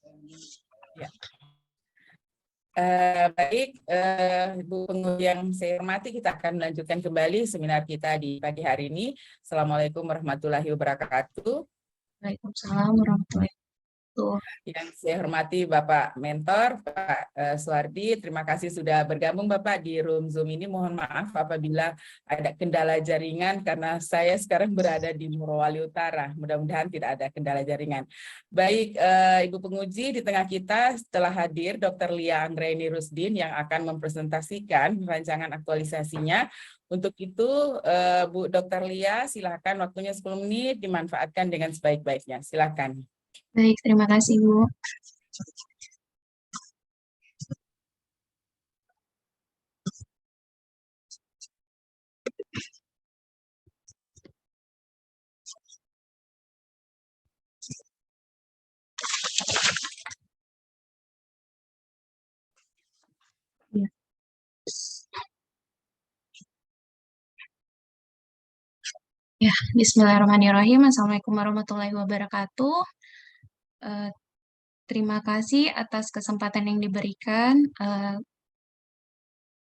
Ya. Baik, Ibu Penghulu yang saya hormati, kita akan melanjutkan kembali seminar kita di pagi hari ini. Assalamualaikum warahmatullahi wabarakatuh. Waalaikumsalam warahmatullahi wabarakatuh. Yang saya hormati Bapak Mentor, Pak Suwardi, terima kasih sudah bergabung Bapak di room Zoom ini. Mohon maaf apabila ada kendala jaringan karena saya sekarang berada di Morowali Utara. Mudah-mudahan tidak ada kendala jaringan. Baik, Ibu penguji, di tengah kita setelah hadir Dr. Lia Anggraini Rusdin yang akan mempresentasikan rancangan aktualisasinya. Untuk itu, Bu Dr. Lia, silakan waktunya 10 menit dimanfaatkan dengan sebaik-baiknya. Silakan. Baik, terima kasih Bu. Ya, Bismillahirrahmanirrahim. Assalamualaikum warahmatullahi wabarakatuh. Terima kasih atas kesempatan yang diberikan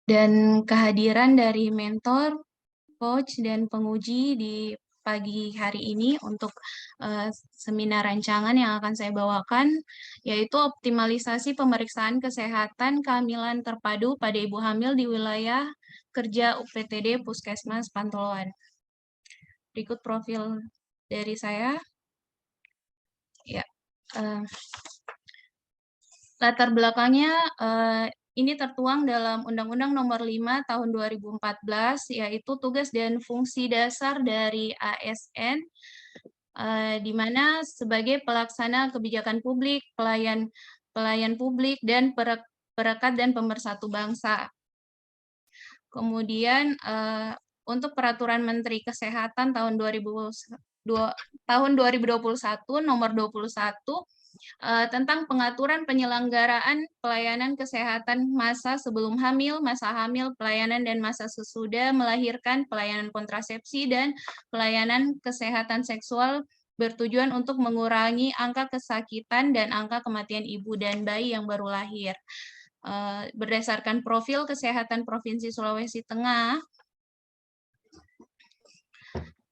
dan kehadiran dari mentor, coach, dan penguji di pagi hari ini untuk seminar rancangan yang akan saya bawakan, yaitu optimalisasi pemeriksaan kesehatan kehamilan terpadu pada ibu hamil di wilayah kerja UPTD Puskesmas Pantoloan. Berikut profil dari saya. Ya, latar belakangnya ini tertuang dalam Undang-Undang Nomor 5 Tahun 2014, yaitu tugas dan fungsi dasar dari ASN, di mana sebagai pelaksana kebijakan publik, pelayan publik, dan perekat dan pemersatu bangsa. Kemudian untuk Peraturan Menteri Kesehatan tahun 2021 nomor 21 tentang pengaturan penyelenggaraan pelayanan kesehatan masa sebelum hamil, masa hamil, pelayanan dan masa sesudah melahirkan, pelayanan kontrasepsi, dan pelayanan kesehatan seksual bertujuan untuk mengurangi angka kesakitan dan angka kematian ibu dan bayi yang baru lahir. Berdasarkan profil kesehatan Provinsi Sulawesi Tengah,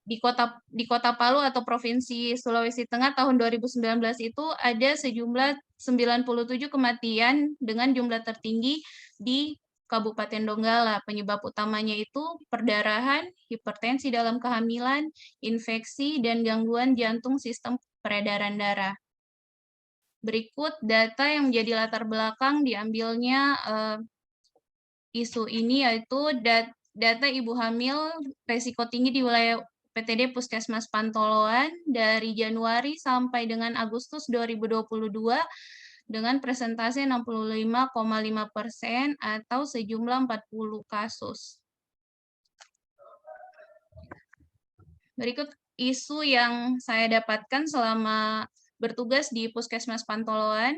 di Kota Palu atau Provinsi Sulawesi Tengah tahun 2019 itu ada sejumlah 97 kematian dengan jumlah tertinggi di Kabupaten Donggala. Penyebab utamanya itu perdarahan, hipertensi dalam kehamilan, infeksi, dan gangguan jantung sistem peredaran darah. Berikut data yang menjadi latar belakang diambilnya isu ini, yaitu data ibu hamil resiko tinggi di wilayah PTD Puskesmas Pantoloan dari Januari sampai dengan Agustus 2022 dengan presentasi 65,5% atau sejumlah 40 kasus. Berikut isu yang saya dapatkan selama bertugas di Puskesmas Pantoloan.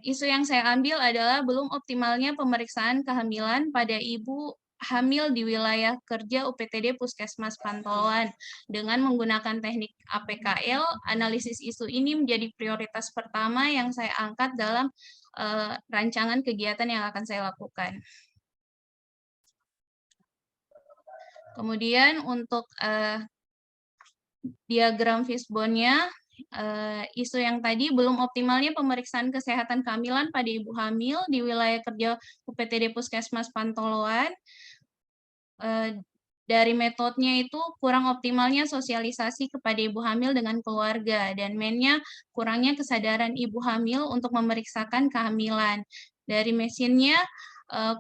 Isu yang saya ambil adalah belum optimalnya pemeriksaan kehamilan pada ibu hamil di wilayah kerja UPTD Puskesmas Pantoloan. Dengan menggunakan teknik APKL, analisis isu ini menjadi prioritas pertama yang saya angkat dalam rancangan kegiatan yang akan saya lakukan. Kemudian untuk diagram fishbone-nya, isu yang tadi belum optimalnya pemeriksaan kesehatan kehamilan pada ibu hamil di wilayah kerja UPTD Puskesmas Pantoloan. Dari metodenya itu kurang optimalnya sosialisasi kepada ibu hamil dengan keluarga, dan mainnya kurangnya kesadaran ibu hamil untuk memeriksakan kehamilan. Dari mesinnya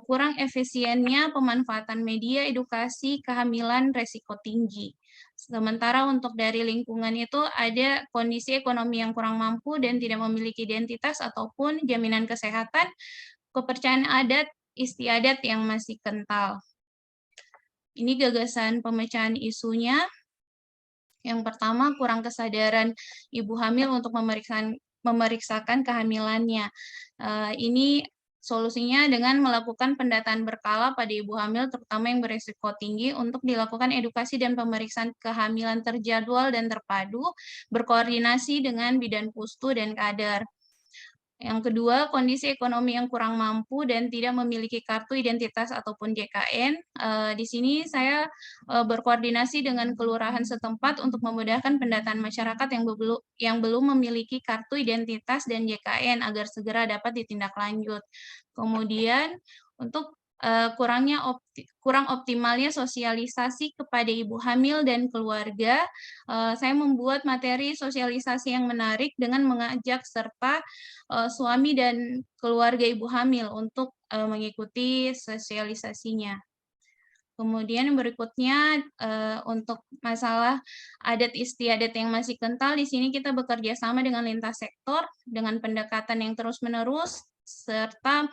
kurang efisiennya pemanfaatan media edukasi kehamilan resiko tinggi. Sementara untuk dari lingkungan itu ada kondisi ekonomi yang kurang mampu dan tidak memiliki identitas ataupun jaminan kesehatan, kepercayaan adat istiadat yang masih kental. Ini gagasan pemecahan isunya. Yang pertama, kurang kesadaran ibu hamil untuk memeriksakan kehamilannya. Ini solusinya dengan melakukan pendataan berkala pada ibu hamil, terutama yang berisiko tinggi, untuk dilakukan edukasi dan pemeriksaan kehamilan terjadwal dan terpadu, berkoordinasi dengan bidan pustu dan kader. Yang kedua, kondisi ekonomi yang kurang mampu dan tidak memiliki kartu identitas ataupun JKN. Di sini saya berkoordinasi dengan kelurahan setempat untuk memudahkan pendataan masyarakat yang belum memiliki kartu identitas dan JKN agar segera dapat ditindaklanjut. Kemudian untuk kurang optimalnya sosialisasi kepada ibu hamil dan keluarga, saya membuat materi sosialisasi yang menarik dengan mengajak serta suami dan keluarga ibu hamil untuk mengikuti sosialisasinya. Kemudian berikutnya untuk masalah adat istiadat yang masih kental, di sini kita bekerja sama dengan lintas sektor dengan pendekatan yang terus-menerus serta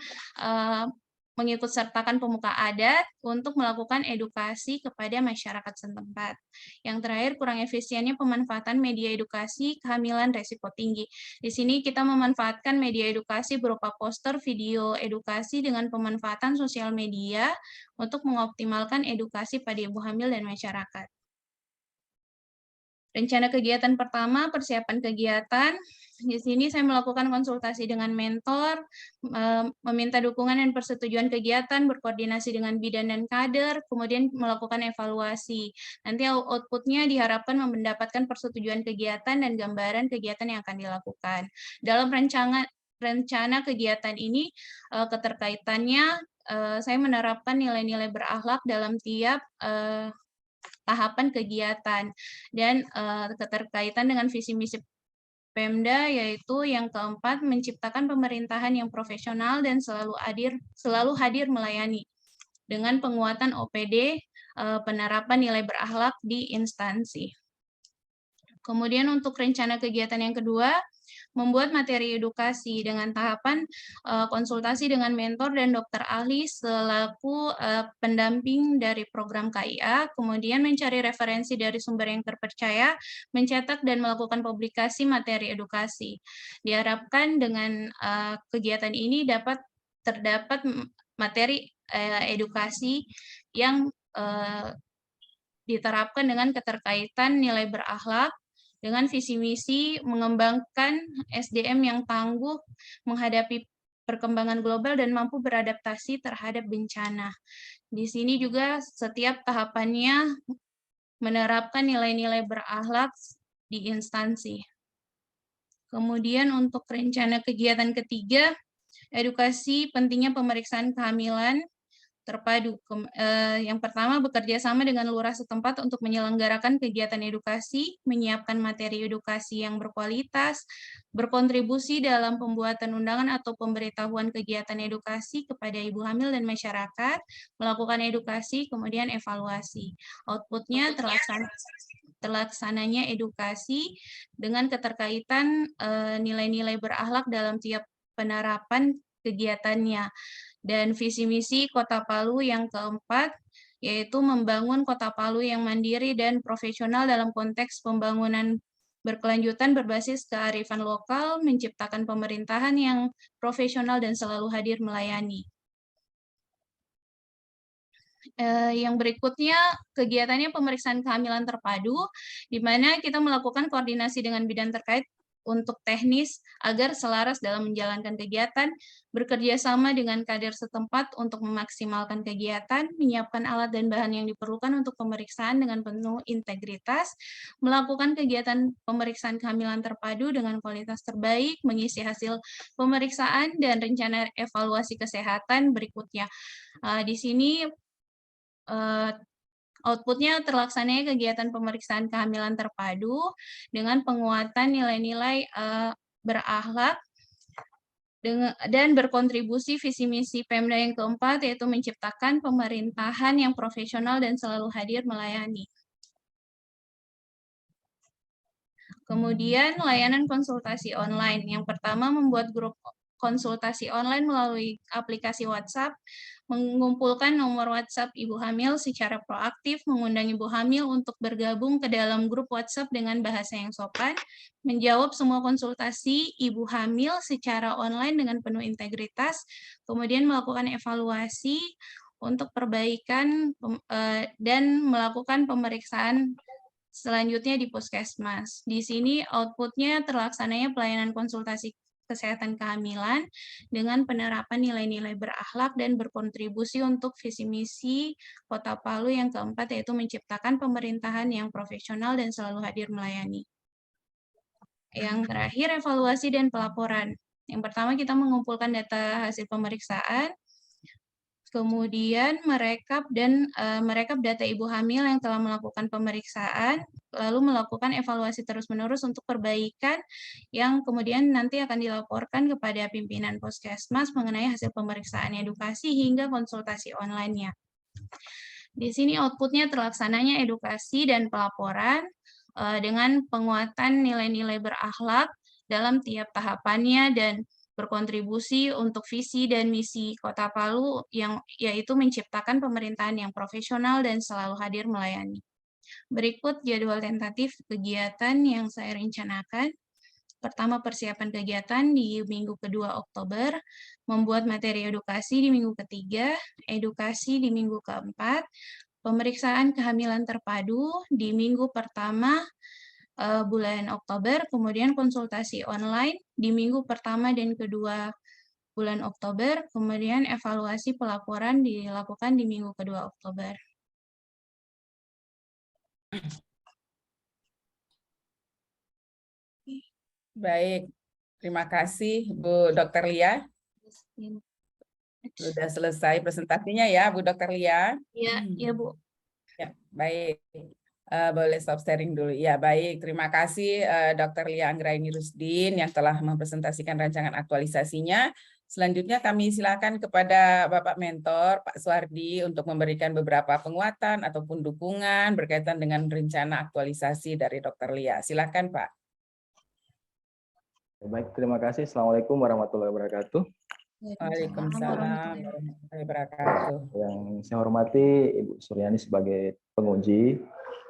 mengikutsertakan pemuka adat untuk melakukan edukasi kepada masyarakat setempat. Yang terakhir, kurang efisiennya pemanfaatan media edukasi kehamilan resiko tinggi. Di sini kita memanfaatkan media edukasi berupa poster, video edukasi dengan pemanfaatan sosial media untuk mengoptimalkan edukasi pada ibu hamil dan masyarakat. Rencana kegiatan pertama, persiapan kegiatan. Di sini saya melakukan konsultasi dengan mentor, meminta dukungan dan persetujuan kegiatan, berkoordinasi dengan bidan dan kader, kemudian melakukan evaluasi. Nanti output-nya diharapkan mendapatkan persetujuan kegiatan dan gambaran kegiatan yang akan dilakukan. Dalam rencana kegiatan ini, keterkaitannya saya menerapkan nilai-nilai berakhlak dalam tiap tahapan kegiatan dan keterkaitan dengan visi misi Pemda, yaitu yang keempat, menciptakan pemerintahan yang profesional dan selalu hadir melayani dengan penguatan OPD, penerapan nilai berakhlak di instansi. Kemudian untuk rencana kegiatan yang kedua, membuat materi edukasi dengan tahapan konsultasi dengan mentor dan dokter ahli selaku pendamping dari program KIA, kemudian mencari referensi dari sumber yang terpercaya, mencetak dan melakukan publikasi materi edukasi. Diharapkan dengan kegiatan ini terdapat materi edukasi yang diterapkan dengan keterkaitan nilai berakhlak, dengan visi misi mengembangkan SDM yang tangguh menghadapi perkembangan global dan mampu beradaptasi terhadap bencana. Di sini juga setiap tahapannya menerapkan nilai-nilai berakhlak di instansi. Kemudian untuk rencana kegiatan ketiga, edukasi pentingnya pemeriksaan kehamilan terpadu. Yang pertama, bekerja sama dengan lurah setempat untuk menyelenggarakan kegiatan edukasi, menyiapkan materi edukasi yang berkualitas, berkontribusi dalam pembuatan undangan atau pemberitahuan kegiatan edukasi kepada ibu hamil dan masyarakat, melakukan edukasi, kemudian evaluasi. Outputnya terlaksananya edukasi dengan keterkaitan nilai-nilai berakhlak dalam tiap penerapan kegiatannya. Dan visi misi Kota Palu yang keempat, yaitu membangun Kota Palu yang mandiri dan profesional dalam konteks pembangunan berkelanjutan berbasis kearifan lokal, menciptakan pemerintahan yang profesional dan selalu hadir melayani. Yang berikutnya, kegiatannya pemeriksaan kehamilan terpadu, di mana kita melakukan koordinasi dengan bidang terkait untuk teknis agar selaras dalam menjalankan kegiatan, bekerja sama dengan kader setempat untuk memaksimalkan kegiatan, menyiapkan alat dan bahan yang diperlukan untuk pemeriksaan dengan penuh integritas, melakukan kegiatan pemeriksaan kehamilan terpadu dengan kualitas terbaik, mengisi hasil pemeriksaan, dan rencana evaluasi kesehatan berikutnya. Di sini outputnya terlaksananya kegiatan pemeriksaan kehamilan terpadu dengan penguatan nilai-nilai berakhlak dan berkontribusi visi misi Pemda yang keempat, yaitu menciptakan pemerintahan yang profesional dan selalu hadir melayani. Kemudian layanan konsultasi online. Yang pertama, membuat grup konsultasi online melalui aplikasi WhatsApp, mengumpulkan nomor WhatsApp ibu hamil secara proaktif, mengundang ibu hamil untuk bergabung ke dalam grup WhatsApp dengan bahasa yang sopan, menjawab semua konsultasi ibu hamil secara online dengan penuh integritas, kemudian melakukan evaluasi untuk perbaikan dan melakukan pemeriksaan selanjutnya di puskesmas. Di sini outputnya terlaksananya pelayanan konsultasi kesehatan kehamilan dengan penerapan nilai-nilai berakhlak dan berkontribusi untuk visi misi Kota Palu yang keempat, yaitu menciptakan pemerintahan yang profesional dan selalu hadir melayani. Yang terakhir, evaluasi dan pelaporan. Yang pertama, kita mengumpulkan data hasil pemeriksaan, kemudian merekap data ibu hamil yang telah melakukan pemeriksaan, lalu melakukan evaluasi terus-menerus untuk perbaikan yang kemudian nanti akan dilaporkan kepada pimpinan Puskesmas mengenai hasil pemeriksaan edukasi hingga konsultasi online-nya. Di sini output-nya terlaksananya edukasi dan pelaporan dengan penguatan nilai-nilai berakhlak dalam tiap tahapannya dan berkontribusi untuk visi dan misi Kota Palu yang yaitu menciptakan pemerintahan yang profesional dan selalu hadir melayani. Berikut jadwal tentatif kegiatan yang saya rencanakan. Pertama, persiapan kegiatan di minggu kedua Oktober, membuat materi edukasi di minggu ketiga, edukasi di minggu keempat, pemeriksaan kehamilan terpadu di minggu pertama bulan Oktober, kemudian konsultasi online di minggu pertama dan kedua bulan Oktober, kemudian evaluasi pelaporan dilakukan di minggu kedua Oktober. Baik, terima kasih Bu Dr. Lia. Sudah selesai presentasinya ya Bu Dr. Lia. Iya Bu. Ya, baik. Boleh stop sharing dulu. Ya, baik. Terima kasih Dr. Lia Anggraini Rusdin yang telah mempresentasikan rancangan aktualisasinya. Selanjutnya kami silakan kepada Bapak Mentor, Pak Suwardi, untuk memberikan beberapa penguatan ataupun dukungan berkaitan dengan rencana aktualisasi dari Dr. Lia. Silakan, Pak. Baik, terima kasih. Assalamualaikum warahmatullahi wabarakatuh. Waalaikumsalam warahmatullahi wabarakatuh. Yang saya hormati Ibu Suryani sebagai penguji,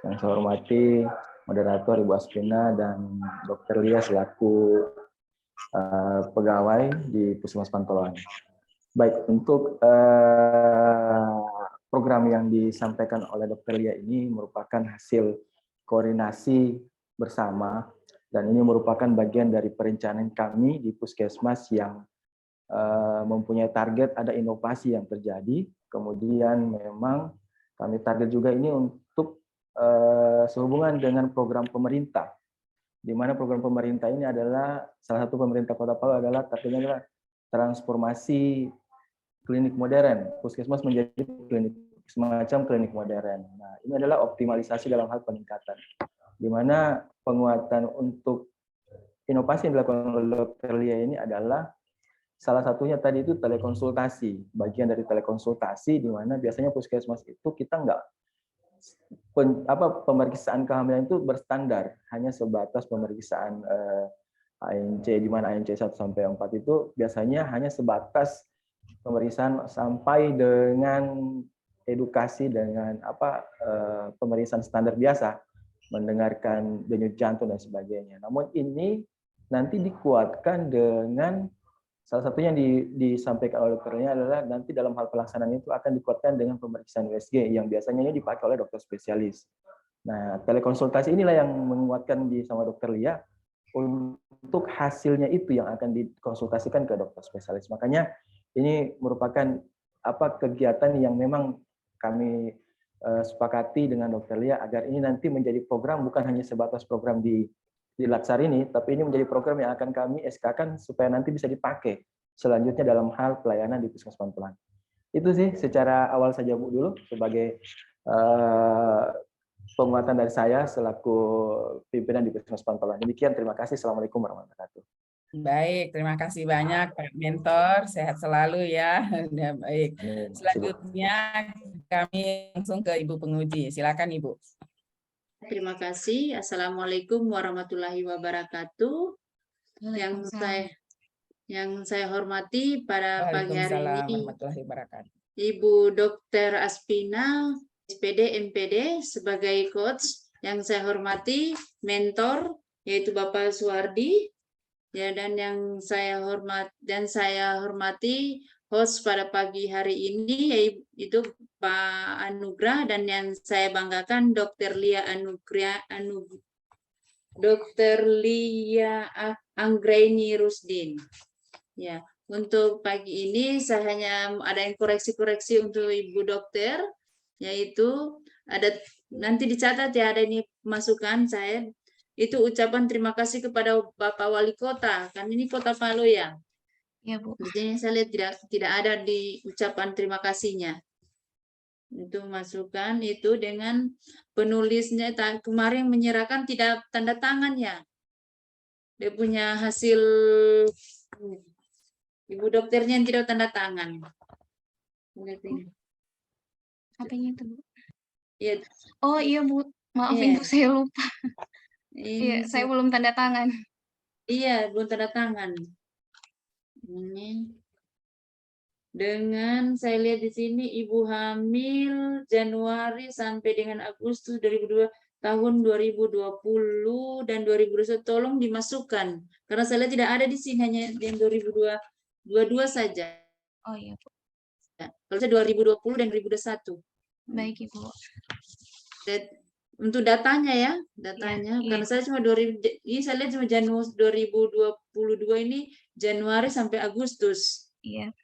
yang saya hormati moderator Ibu Aspina dan Dr. Lia selaku pegawai di Puskesmas Pantoloan. Baik, untuk program yang disampaikan oleh Dr. Lia ini merupakan hasil koordinasi bersama dan ini merupakan bagian dari perencanaan kami di Puskesmas yang mempunyai target ada inovasi yang terjadi, kemudian memang kami target juga ini untuk sehubungan dengan program pemerintah, di mana program pemerintah ini adalah salah satu pemerintah Kota Palu adalah targetnya adalah transformasi klinik modern, Puskesmas menjadi klinik semacam klinik modern. Nah, ini adalah optimalisasi dalam hal peningkatan, di mana penguatan untuk inovasi yang dilakukan oleh Dr. Lia ini adalah salah satunya tadi itu telekonsultasi, bagian dari telekonsultasi di mana biasanya Puskesmas itu kita pemeriksaan kehamilan itu berstandar, hanya sebatas pemeriksaan ANC, di mana ANC 1 sampai 4 itu biasanya hanya sebatas pemeriksaan sampai dengan edukasi dengan pemeriksaan standar biasa, mendengarkan denyut jantung dan sebagainya. Namun ini nanti dikuatkan dengan salah satunya yang disampaikan oleh dokternya adalah nanti dalam hal pelaksanaan itu akan dikuatkan dengan pemeriksaan USG yang biasanya ini dipakai oleh dokter spesialis. Nah, telekonsultasi inilah yang menguatkan sama dokter Lia untuk hasilnya itu yang akan dikonsultasikan ke dokter spesialis. Makanya ini merupakan kegiatan yang memang kami sepakati dengan dokter Lia agar ini nanti menjadi program bukan hanya sebatas program di Latsar ini, tapi ini menjadi program yang akan kami SK-kan supaya nanti bisa dipakai selanjutnya dalam hal pelayanan di Puskesmas Pantulan. Itu sih secara awal saja Bu dulu sebagai penguatan dari saya selaku pimpinan di Puskesmas Pantulan. Demikian, terima kasih. Assalamualaikum warahmatullahi wabarakatuh. Baik, terima kasih banyak Pak Mentor, sehat selalu ya. Baik. Selanjutnya kami langsung ke Ibu penguji. Silakan Ibu. Terima kasih. Assalamualaikum warahmatullahi wabarakatuh. Yang saya hormati pada pagi hari ini Ibu Dr. Aspina, SPD MPD sebagai coach. Yang saya hormati mentor yaitu Bapak Suwardi. Ya, dan saya hormati host pada pagi hari ini yaitu Pak Anugrah, dan yang saya banggakan Dr. Lia Dr. Lia Anggraini Rusdin. Ya, untuk pagi ini saya hanya ada yang koreksi-koreksi untuk Ibu Dokter, yaitu ada nanti dicatat ya, ada ini masukan saya. Itu ucapan terima kasih kepada Bapak Wali Kota, kan ini Kota Palu ya. Ya, Bu. Di sini saya lihat tidak ada di ucapan terima kasihnya. Itu masukan itu dengan penulisnya kemarin menyerahkan tidak tanda tangan ya. Dia punya hasil Ibu dokternya yang tidak tanda tangan. Apanya itu, Bu? Ya. Oh iya, Bu. Maaf, Ibu, saya lupa. Iya, saya belum tanda tangan. Iya, belum tanda tangan. Ini dengan saya lihat di sini ibu hamil Januari sampai dengan Agustus 2002 tahun 2020 dan 2021 tolong dimasukkan karena saya lihat tidak ada di sini, hanya yang 2022 saja. Oh iya, Bu. Kalau saya 2020 dan 2021. Baik, Ibu. Untuk datanya ya, datanya ya, karena saya cuma 2000 ini saya lihat cuma Januari 2022 ini Januari sampai Agustus. Iya.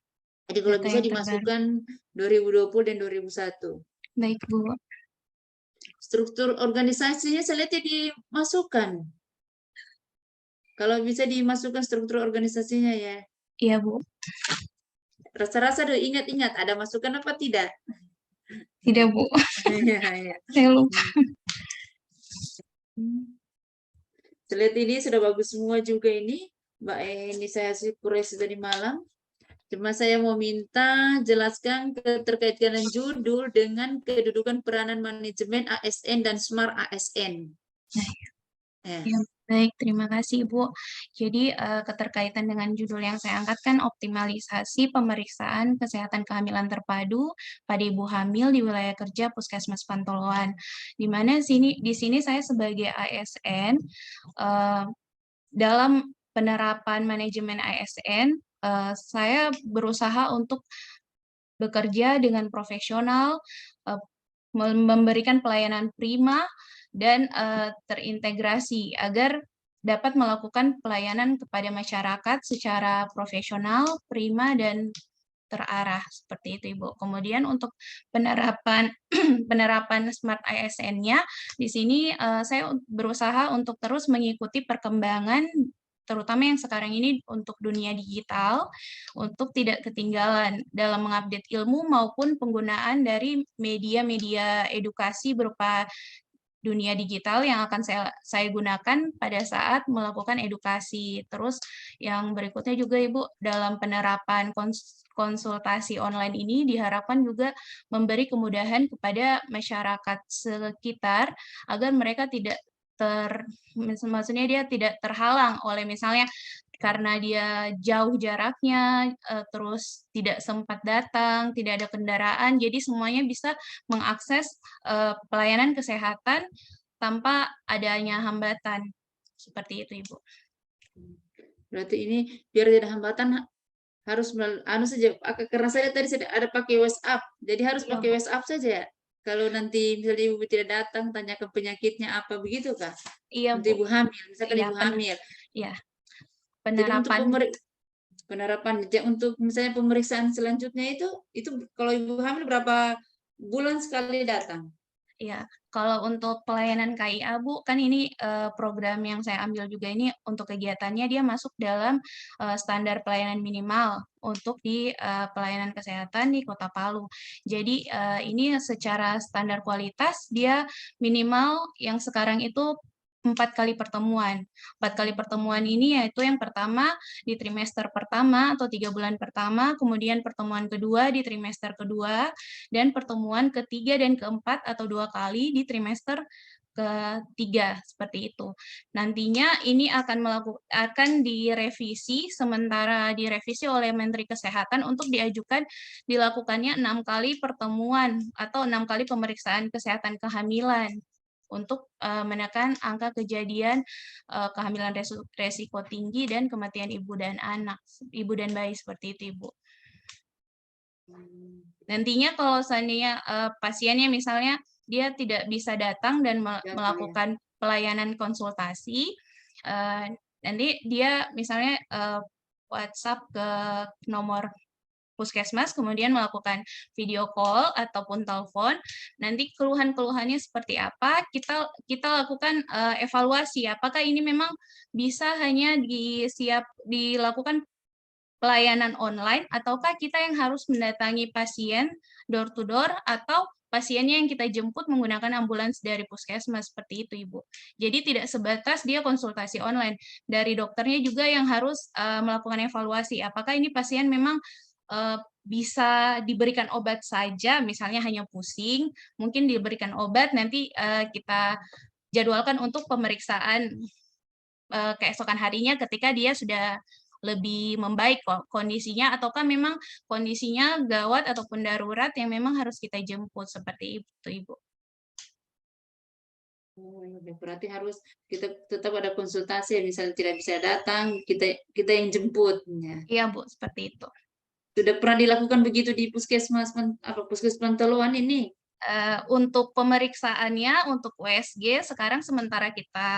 Jadi kalau bisa dimasukkan 2020 dan 2001. Baik, Bu. Struktur organisasinya saya lihat dimasukkan. Kalau bisa dimasukkan struktur organisasinya ya. Iya, Bu. Rasa-rasa ingat-ingat ada masukan apa tidak? Tidak, Bu. Saya lupa. Saya lihat ini sudah bagus semua juga ini. Mbak ini saya koreksi tadi malam. Cuma saya mau minta jelaskan terkait dengan judul dengan kedudukan peranan manajemen ASN dan Smart ASN. Ya, baik, terima kasih, Ibu. Jadi keterkaitan dengan judul yang saya angkat kan optimalisasi pemeriksaan kesehatan kehamilan terpadu pada ibu hamil di wilayah kerja Puskesmas Pantoloan. Di mana di sini saya sebagai ASN dalam penerapan manajemen ASN saya berusaha untuk bekerja dengan profesional, memberikan pelayanan prima dan terintegrasi agar dapat melakukan pelayanan kepada masyarakat secara profesional, prima, dan terarah seperti itu, Ibu. Kemudian untuk penerapan Smart ASN-nya di sini saya berusaha untuk terus mengikuti perkembangan terutama yang sekarang ini untuk dunia digital, untuk tidak ketinggalan dalam mengupdate ilmu maupun penggunaan dari media-media edukasi berupa dunia digital yang akan saya gunakan pada saat melakukan edukasi. Terus yang berikutnya juga, Ibu, dalam penerapan konsultasi online ini diharapkan juga memberi kemudahan kepada masyarakat sekitar agar mereka tidak maksudnya dia tidak terhalang oleh misalnya karena dia jauh jaraknya, terus tidak sempat datang, tidak ada kendaraan, jadi semuanya bisa mengakses pelayanan kesehatan tanpa adanya hambatan. Seperti itu, Ibu. Berarti ini biar tidak hambatan harus saja. Karena saya tadi ada pakai WhatsApp, jadi harus pakai WhatsApp saja ya. Kalau nanti misalnya ibu tidak datang, tanyakan penyakitnya apa, begitu kah? Iya, untuk ibu hamil, misalkan ibu hamil. Iya. Penerapan untuk misalnya pemeriksaan selanjutnya itu kalau ibu hamil berapa bulan sekali datang? Ya, kalau untuk pelayanan KIA, Bu, kan ini program yang saya ambil juga ini untuk kegiatannya dia masuk dalam standar pelayanan minimal untuk di pelayanan kesehatan di Kota Palu. Jadi ini secara standar kualitas dia minimal yang sekarang itu 4 kali pertemuan. 4 kali pertemuan ini yaitu yang pertama di trimester pertama atau 3 bulan pertama, kemudian pertemuan kedua di trimester kedua, dan pertemuan ketiga dan keempat atau 2 kali di trimester ketiga, seperti itu. Nantinya ini akan direvisi, sementara direvisi oleh Menteri Kesehatan untuk dilakukannya 6 kali pertemuan atau 6 kali pemeriksaan kesehatan kehamilan untuk menekan angka kejadian kehamilan resiko tinggi dan kematian ibu dan bayi seperti itu, Ibu. Nantinya kalau seandainya pasiennya misalnya dia tidak bisa datang dan melakukan pelayanan konsultasi, nanti dia misalnya WhatsApp ke nomor puskesmas, kemudian melakukan video call ataupun telepon. Nanti keluhan-keluhannya seperti apa, kita lakukan evaluasi. Apakah ini memang bisa hanya dilakukan pelayanan online, ataukah kita yang harus mendatangi pasien door to door, atau pasiennya yang kita jemput menggunakan ambulans dari puskesmas, seperti itu, Ibu. Jadi tidak sebatas dia konsultasi online, dari dokternya juga yang harus melakukan evaluasi. Apakah ini pasien memang bisa diberikan obat saja, misalnya hanya pusing, mungkin diberikan obat, nanti kita jadwalkan untuk pemeriksaan keesokan harinya ketika dia sudah lebih membaik kondisinya, ataukah memang kondisinya gawat ataupun darurat yang memang harus kita jemput, seperti itu, Ibu. Berarti harus kita tetap ada konsultasi, misalnya tidak bisa datang, kita yang jemput. Iya, Bu, seperti itu. Sudah pernah dilakukan begitu di puskesmas Pantoloan ini? Untuk pemeriksaannya, untuk USG sekarang sementara kita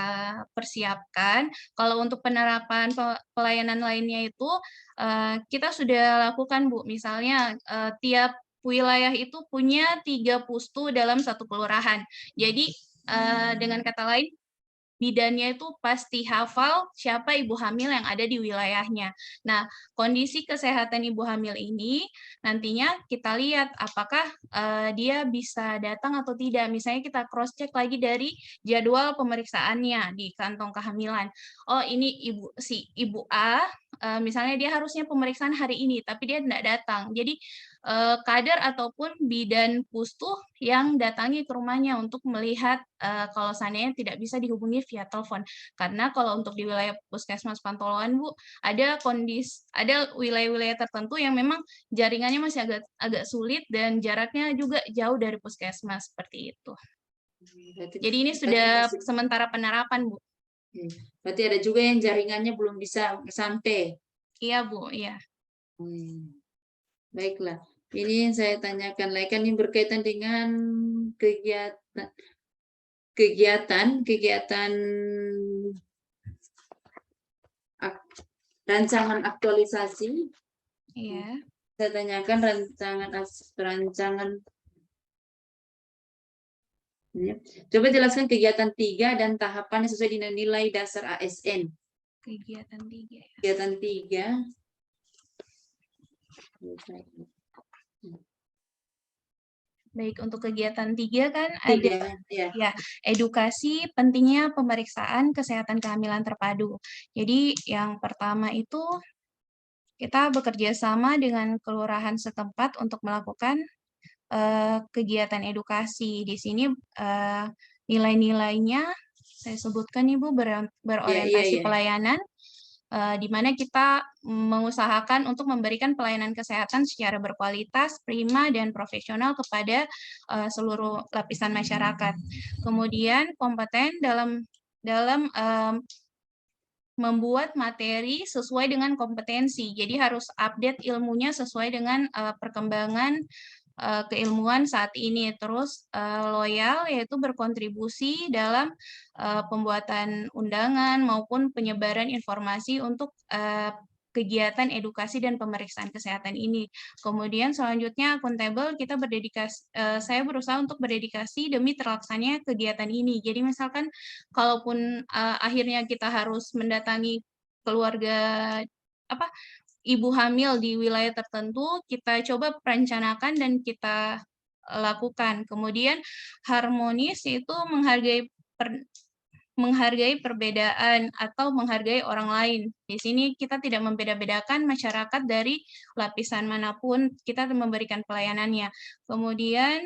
persiapkan. Kalau untuk penerapan pelayanan lainnya itu kita sudah lakukan, Bu. Misalnya tiap wilayah itu punya 3 pustu dalam satu kelurahan. Jadi dengan kata lain, bidannya itu pasti hafal siapa ibu hamil yang ada di wilayahnya. Nah, kondisi kesehatan ibu hamil ini nantinya kita lihat apakah dia bisa datang atau tidak. Misalnya kita cross check lagi dari jadwal pemeriksaannya di kantong kehamilan. Oh, ini ibu A, misalnya dia harusnya pemeriksaan hari ini, tapi dia tidak datang. Jadi kader ataupun bidan pustu yang datangi ke rumahnya untuk melihat kalau seandainya tidak bisa dihubungi via telepon. Karena kalau untuk di wilayah Puskesmas Pantoloan, Bu, ada wilayah-wilayah tertentu yang memang jaringannya masih agak sulit dan jaraknya juga jauh dari puskesmas, seperti itu. Jadi ini sudah sementara penerapan, Bu. Berarti ada juga yang jaringannya belum bisa sampai. Iya, Bu, iya. Baiklah. Ini yang saya tanyakan lagi, kan ini berkaitan dengan kegiatan rancangan aktualisasi. Iya. Saya tanyakan rancangan. Coba jelaskan kegiatan 3 dan tahapannya sesuai dengan nilai dasar ASN. Kegiatan 3. Ya. Kegiatan 3. Baik, untuk kegiatan 3 kan ada ya, edukasi pentingnya pemeriksaan kesehatan kehamilan terpadu. Jadi yang pertama itu kita bekerja sama dengan kelurahan setempat untuk melakukan kegiatan edukasi. Di sini nilai-nilainya saya sebutkan, Ibu, berorientasi pelayanan, di mana kita mengusahakan untuk memberikan pelayanan kesehatan secara berkualitas, prima, dan profesional kepada seluruh lapisan masyarakat. Kemudian kompeten dalam membuat materi sesuai dengan kompetensi. Jadi harus update ilmunya sesuai dengan perkembangan keilmuan saat ini. Terus loyal, yaitu berkontribusi dalam pembuatan undangan maupun penyebaran informasi untuk kegiatan edukasi dan pemeriksaan kesehatan ini. Kemudian selanjutnya akuntabel, kita saya berusaha untuk berdedikasi demi terlaksananya kegiatan ini. Jadi misalkan kalaupun akhirnya kita harus mendatangi keluarga ibu hamil di wilayah tertentu, kita coba perencanakan dan kita lakukan. Kemudian harmonis, yaitu menghargai perbedaan atau menghargai orang lain. Di sini kita tidak membeda-bedakan masyarakat dari lapisan manapun, kita memberikan pelayanannya. Kemudian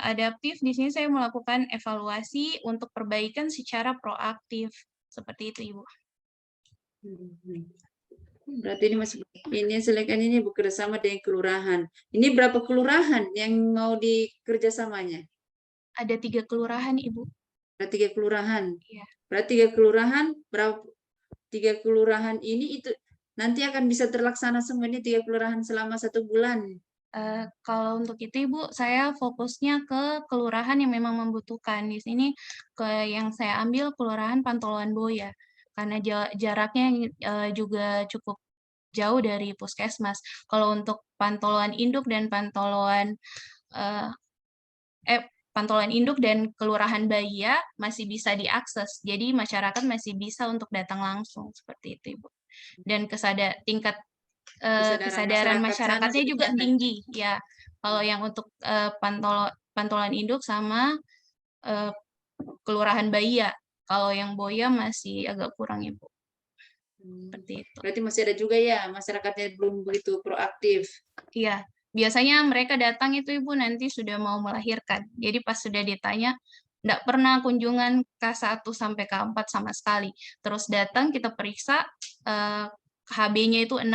adaptif, di sini saya melakukan evaluasi untuk perbaikan secara proaktif. Seperti itu, Ibu. Berarti ini silakan ini bekerja sama dengan kelurahan. Ini berapa kelurahan yang mau dikerjasamanya? Ada 3 kelurahan, Ibu. Ada 3 kelurahan. Iya. Berarti 3 kelurahan, berapa 3 kelurahan ini itu nanti akan bisa terlaksana semua ini 3 kelurahan selama 1 bulan? Kalau untuk itu Ibu, saya fokusnya ke kelurahan yang memang membutuhkan. Di sini yang saya ambil Kelurahan Pantoloan Boya, karena jaraknya juga cukup jauh dari puskesmas. Kalau untuk pantoloan induk dan pantoloan Kelurahan Bahia masih bisa diakses. Jadi masyarakat masih bisa untuk datang langsung seperti itu, Ibu. Dan tingkat kesadaran masyarakatnya juga tinggi, ya. Kalau yang untuk pantoloan induk sama Kelurahan Bahia, kalau yang Boya masih agak kurang, Ibu. Seperti itu. Berarti masih ada juga ya masyarakatnya belum begitu proaktif. Iya, biasanya mereka datang itu Ibu nanti sudah mau melahirkan. Jadi pas sudah ditanya, enggak pernah kunjungan K1 sampai K4 sama sekali. Terus datang kita periksa, HB-nya itu 6,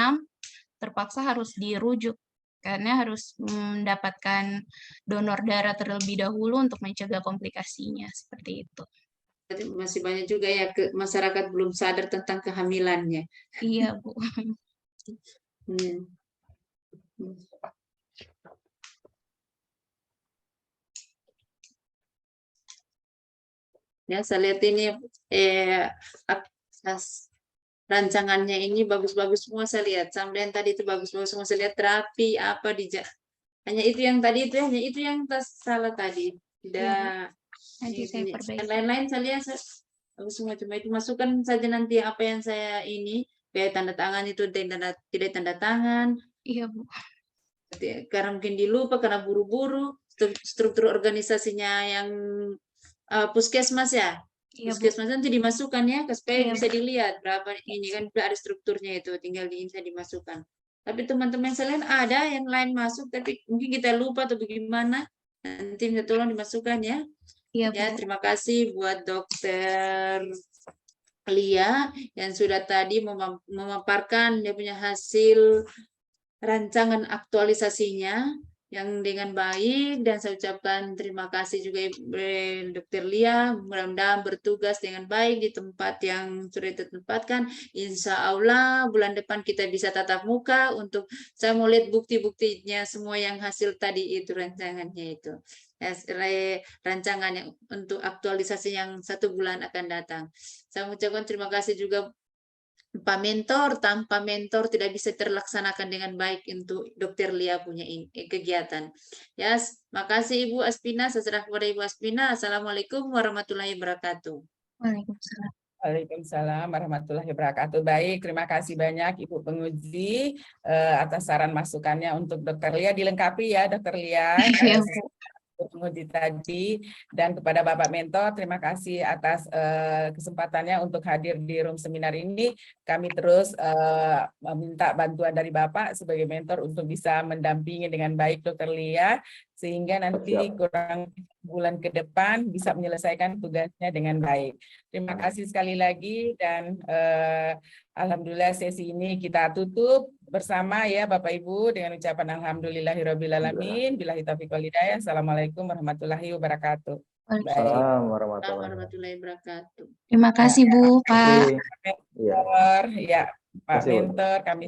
terpaksa harus dirujuk karena harus mendapatkan donor darah terlebih dahulu untuk mencegah komplikasinya, seperti itu. Berarti masih banyak juga ya masyarakat belum sadar tentang kehamilannya. Iya, Bu. Ya, saya lihat ini rancangannya ini bagus-bagus semua saya lihat. Sampai yang tadi itu bagus-bagus semua saya lihat, terapi apa hanya itu yang tadi itu hanya itu yang salah tadi. Tidak nanti saya perbaiki. Yang lain-lain saya lihat bagus semua, cuma itu masukkan saja nanti apa yang saya ini kayak tanda tangan itu tidak tanda tangan. Iya, Bu. Karena mungkin dilupa karena buru-buru struktur organisasinya yang puskesmas ya. Iya, puskesmas nanti dimasukkan ya supaya bisa dilihat berapa ini kan sudah ada strukturnya itu, tinggal bisa dimasukkan. Tapi teman-teman sekalian ada yang lain masuk tapi mungkin kita lupa atau bagaimana, nanti minta tolong dimasukkan ya. Iya, ya, terima kasih buat Dokter Lia yang sudah tadi memaparkan dia punya hasil rancangan aktualisasinya yang dengan baik, dan saya ucapkan terima kasih juga Dr. Lia, mudah-mudahan bertugas dengan baik di tempat yang sudah ditempatkan. Insya Allah bulan depan kita bisa tatap muka untuk saya mau lihat bukti-buktinya semua yang hasil tadi itu rancangannya itu. Rancangan yang untuk aktualisasi yang 1 bulan akan datang. Saya mengucapkan terima kasih juga Pak Mentor. Tanpa mentor tidak bisa terlaksanakan dengan baik untuk Dr. Lia punya kegiatan. Ya, makasih Ibu Aspina. Saya serah kepada Ibu Aspina. Assalamualaikum warahmatullahi wabarakatuh. Waalaikumsalam. Waalaikumsalam warahmatullahi wabarakatuh. Baik, terima kasih banyak Ibu penguji atas saran masukannya untuk Dr. Lia. Dilengkapi ya Dr. Lia. Penguji tadi, dan kepada Bapak Mentor terima kasih atas kesempatannya untuk hadir di room seminar ini. Kami terus meminta bantuan dari Bapak sebagai mentor untuk bisa mendampingi dengan baik Dr. Lia sehingga nanti kurang bulan ke depan bisa menyelesaikan tugasnya dengan baik. Terima kasih sekali lagi, dan alhamdulillah sesi ini kita tutup bersama ya Bapak Ibu dengan ucapan alhamdulillahirrabbilalamin. Billahi taufiq wal hidayah. Assalamualaikum warahmatullahi wabarakatuh. Assalamualaikum warahmatullahi wabarakatuh. Terima kasih Bu, Pak. Mentor, ya Pak Mentor, kami